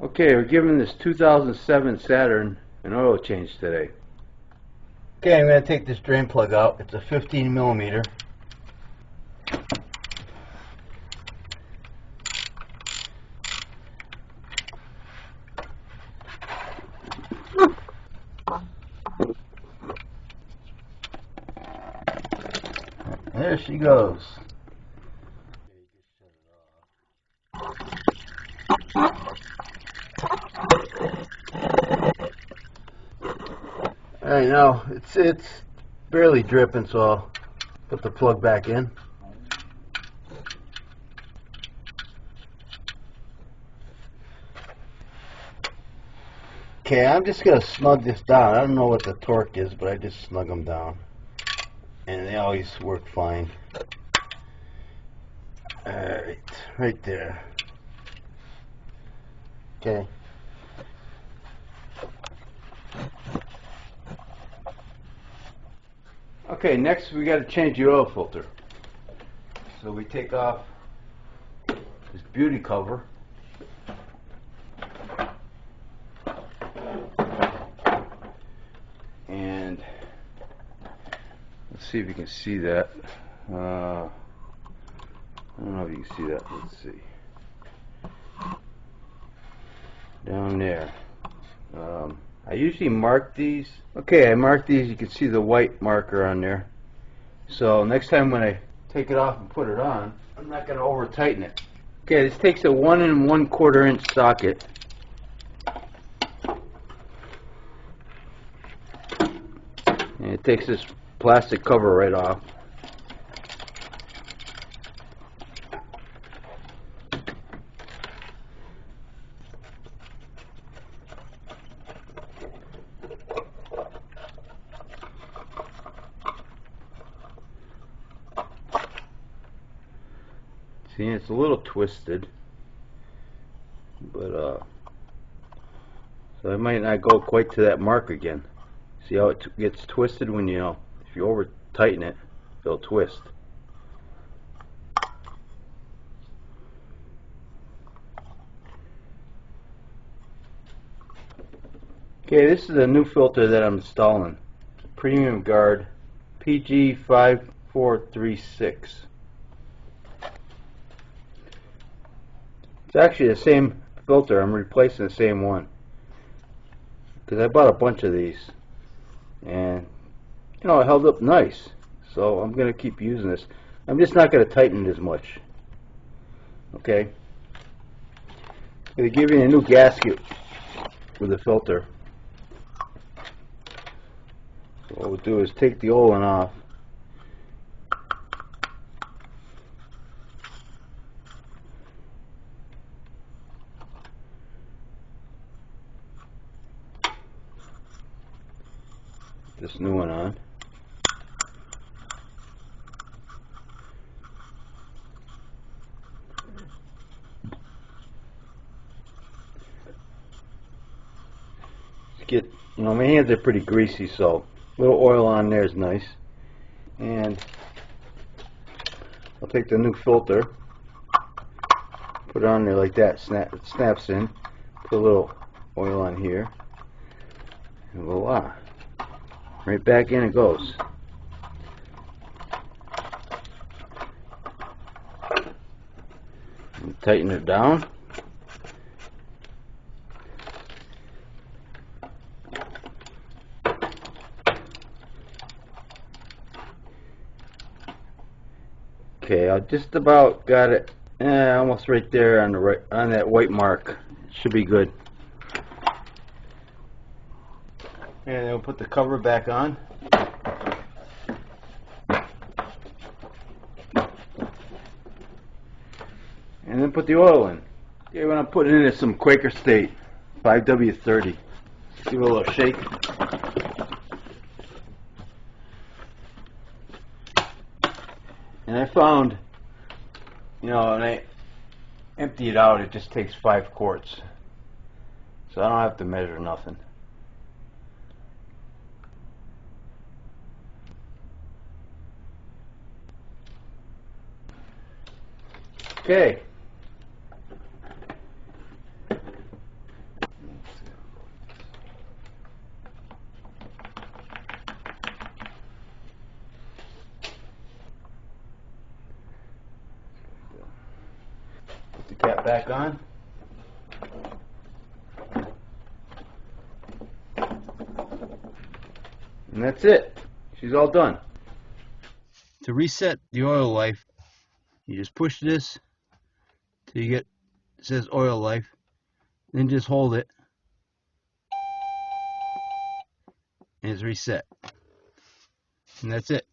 Okay, we're giving this 2007 Saturn an oil change today. Okay, I'm going to take this drain plug out. It's a 15 millimeter. There she goes. Alright, now it's barely dripping, so I'll put the plug back in. Okay, I'm just going to snug this down. I don't know what the torque is, but I just snug them down. And they always work fine. Alright, right there. Okay. Okay, next we got to change the oil filter. So we take off this beauty cover. And let's see if you can see that. I don't know if you can see that. Let's see. Down there. I usually mark these. Okay, I marked these. You can see the white marker on there. So next time when I take it off and put it on, I'm not going to over tighten it. Okay, this takes a 1 1/4 inch socket. And it takes this plastic cover right off. See, it's a little twisted, but so it might not go quite to that mark again. See how it gets twisted when if you over tighten it, it'll twist. Okay, this is a new filter that I'm installing. Premium Guard PG5436. It's actually the same filter. I'm replacing the same one because I bought a bunch of these, and it held up nice. So I'm going to keep using this. I'm just not going to tighten it as much. Okay. They give you a new gasket with the filter. So what we'll do is take the old one off. This new one on. Get, my hands are pretty greasy, so a little oil on there is nice. And I'll take the new filter, put it on there like that. It snaps in. Put a little oil on here, and voila. Right back in it goes. And tighten it down. Okay, I just about got it. Almost right there on the on that white mark. Should be good. And then we'll put the cover back on. And then put the oil in. Okay, when I'm putting in some Quaker State 5W30. Give it a little shake. And I found, when I empty it out, it just takes 5 quarts. So I don't have to measure nothing. Okay. back on. And that's it. She's all done. To reset the oil life, you just push this till you get, it says oil life, then just hold it and it's reset. And that's it.